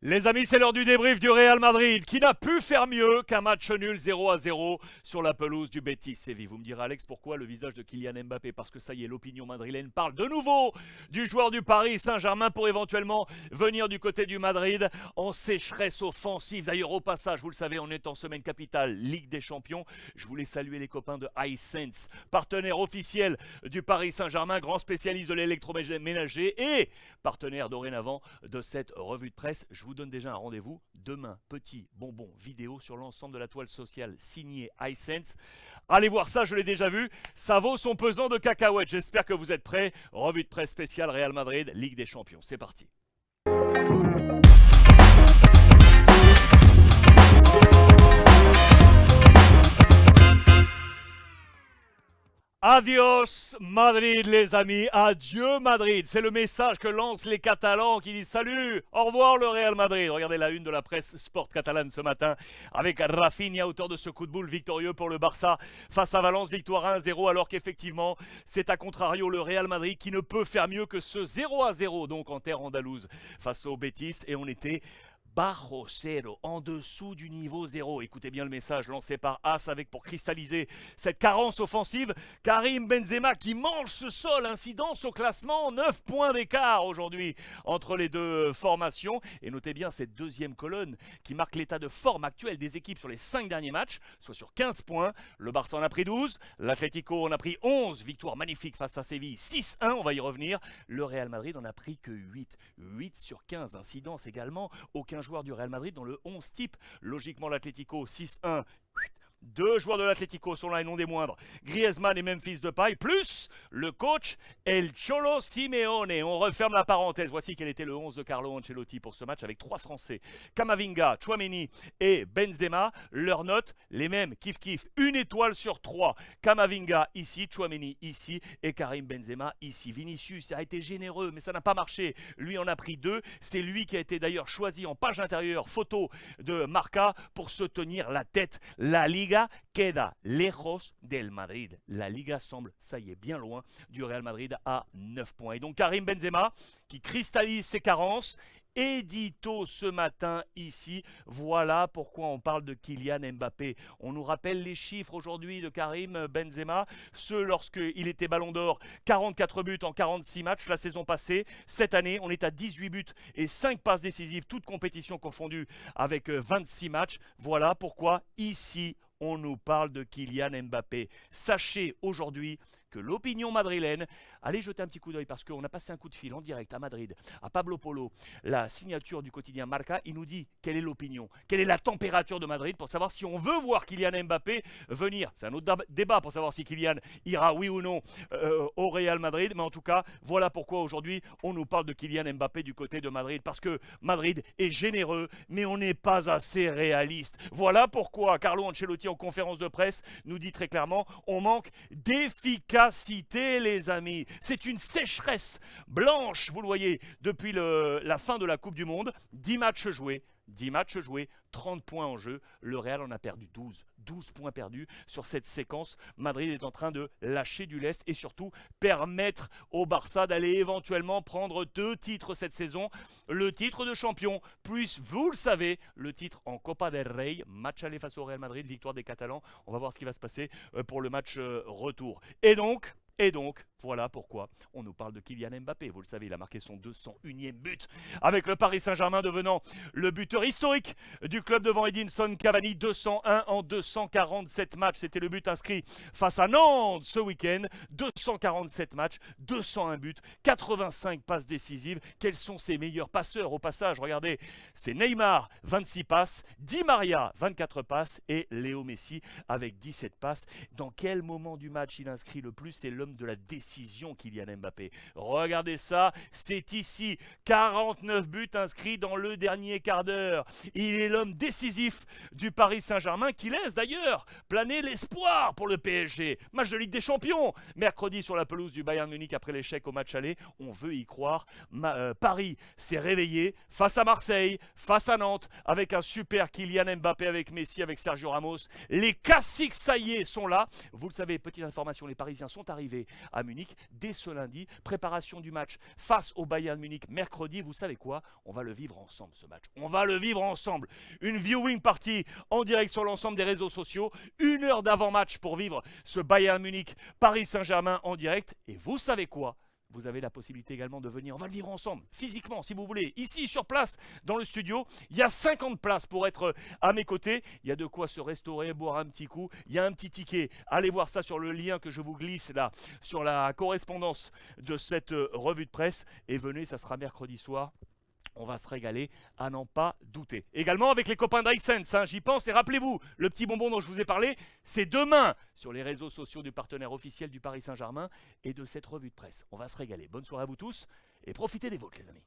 Les amis, c'est l'heure du débrief du Real Madrid qui n'a pu faire mieux qu'un match nul 0-0 sur la pelouse du Betis Séville. Vous me direz Alex, pourquoi le visage de Kylian Mbappé? Parce que ça y est, l'opinion madrilène parle de nouveau du joueur du Paris Saint-Germain pour éventuellement venir du côté du Madrid en sécheresse offensive. D'ailleurs, au passage, vous le savez, on est en semaine capitale, Ligue des Champions. Je voulais saluer les copains de Hisense, partenaire officiel du Paris Saint-Germain, grand spécialiste de l'électroménager et partenaire dorénavant de cette revue de presse. Je vous donne déjà un rendez-vous demain, petit bonbon vidéo sur l'ensemble de la toile sociale signé Hisense. Allez voir ça, je l'ai déjà vu, ça vaut son pesant de cacahuètes. J'espère que vous êtes prêts. Revue de presse spéciale Real Madrid, Ligue des Champions, c'est parti. Adios Madrid les amis, adieu Madrid, c'est le message que lancent les Catalans qui disent salut, au revoir le Real Madrid. Regardez la une de la presse sport catalane ce matin avec Rafinha, auteur de ce coup de boule victorieux pour le Barça face à Valence, victoire 1-0 alors qu'effectivement c'est à contrario le Real Madrid qui ne peut faire mieux que ce 0-0 donc en terre andalouse face au Betis et on était Bajo cero, en dessous du niveau 0. Écoutez bien le message lancé par As avec pour cristalliser cette carence offensive. Karim Benzema qui mange ce sol, incidence au classement, 9 points d'écart aujourd'hui entre les deux formations. Et notez bien cette deuxième colonne qui marque l'état de forme actuel des équipes sur les 5 derniers matchs, soit sur 15 points. Le Barça en a pris 12, l'Atlético en a pris 11, victoire magnifique face à Séville, 6-1, on va y revenir. Le Real Madrid en a pris que 8, 8 sur 15, incidence également, aucun joueur du Real Madrid dans le 11 type. Logiquement, l'Atlético 6-1. Deux joueurs de l'Atlético sont là et non des moindres. Griezmann et Memphis Depay, plus le coach El Cholo Simeone. On referme la parenthèse. Voici quel était le 11 de Carlo Ancelotti pour ce match avec 3 Français. Camavinga, Tchouaméni et Benzema. Leurs notes, les mêmes, kiff kiff. 1 étoile sur 3. Camavinga ici, Tchouaméni ici et Karim Benzema ici. Vinicius a été généreux, mais ça n'a pas marché. Lui en a pris 2. C'est lui qui a été d'ailleurs choisi en page intérieure, photo de Marca, pour se tenir la tête. La Liga queda lejos del Madrid. La Liga semble, ça y est, bien loin du Real Madrid à 9 points. Et donc Karim Benzema qui cristallise ses carences. Édito ce matin ici, voilà pourquoi on parle de Kylian Mbappé. On nous rappelle les chiffres aujourd'hui de Karim Benzema, ceux lorsqu'il était ballon d'or, 44 buts en 46 matchs la saison passée. Cette année, on est à 18 buts et 5 passes décisives, toutes compétitions confondues avec 26 matchs. Voilà pourquoi ici, on nous parle de Kylian Mbappé. Sachez aujourd'hui que l'opinion madrilène, allez jeter un petit coup d'œil parce qu'on a passé un coup de fil en direct à Madrid, à Pablo Polo, la signature du quotidien Marca, il nous dit quelle est l'opinion, quelle est la température de Madrid pour savoir si on veut voir Kylian Mbappé venir. C'est un autre débat pour savoir si Kylian ira oui ou non au Real Madrid, mais en tout cas, voilà pourquoi aujourd'hui on nous parle de Kylian Mbappé du côté de Madrid, parce que Madrid est généreux, mais on n'est pas assez réaliste. Voilà pourquoi Carlo Ancelotti en conférence de presse nous dit très clairement, on manque d'efficacité les amis. C'est une sécheresse blanche, vous le voyez, depuis la fin de la Coupe du Monde. 10 matchs joués, 30 points en jeu. Le Real en a perdu 12. 12 points perdus sur cette séquence. Madrid est en train de lâcher du lest et surtout permettre au Barça d'aller éventuellement prendre 2 titres cette saison. Le titre de champion, plus vous le savez, le titre en Copa del Rey. Match aller face au Real Madrid, victoire des Catalans. On va voir ce qui va se passer pour le match retour. Et donc, voilà pourquoi on nous parle de Kylian Mbappé. Vous le savez, il a marqué son 201e but avec le Paris Saint-Germain devenant le buteur historique du club devant Edinson Cavani, 201 en 247 matchs. C'était le but inscrit face à Nantes ce week-end. 247 matchs, 201 buts, 85 passes décisives. Quels sont ses meilleurs passeurs au passage? Regardez, c'est Neymar, 26 passes, Di Maria, 24 passes et Léo Messi avec 17 passes. Dans quel moment du match il inscrit le plus? C'est l'homme de la décision, Kylian Mbappé. Regardez ça, c'est ici, 49 buts inscrits dans le dernier quart d'heure. Il est l'homme décisif du Paris Saint-Germain qui laisse d'ailleurs planer l'espoir pour le PSG. Match de Ligue des Champions, mercredi sur la pelouse du Bayern Munich après l'échec au match aller. On veut y croire. Paris s'est réveillé face à Marseille, face à Nantes, avec un super Kylian Mbappé, avec Messi, avec Sergio Ramos. Les classiques, ça y est, sont là. Vous le savez, petite information, les Parisiens sont arrivés à Munich. Munich dès ce lundi. Préparation du match face au Bayern Munich mercredi. Vous savez quoi? On va le vivre ensemble ce match. On va le vivre ensemble. Une viewing party en direct sur l'ensemble des réseaux sociaux. 1 heure d'avant-match pour vivre ce Bayern Munich Paris Saint-Germain en direct. Et vous savez quoi? Vous avez la possibilité également de venir, on va le vivre ensemble, physiquement si vous voulez, ici sur place, dans le studio. Il y a 50 places pour être à mes côtés. Il y a de quoi se restaurer, boire un petit coup. Il y a un petit ticket. Allez voir ça sur le lien que je vous glisse là, sur la correspondance de cette revue de presse. Et venez, ça sera mercredi soir. On va se régaler à n'en pas douter. Également avec les copains d'iSense, j'y pense. Et rappelez-vous, le petit bonbon dont je vous ai parlé, c'est demain sur les réseaux sociaux du partenaire officiel du Paris Saint-Germain et de cette revue de presse. On va se régaler. Bonne soirée à vous tous et profitez des vôtres les amis.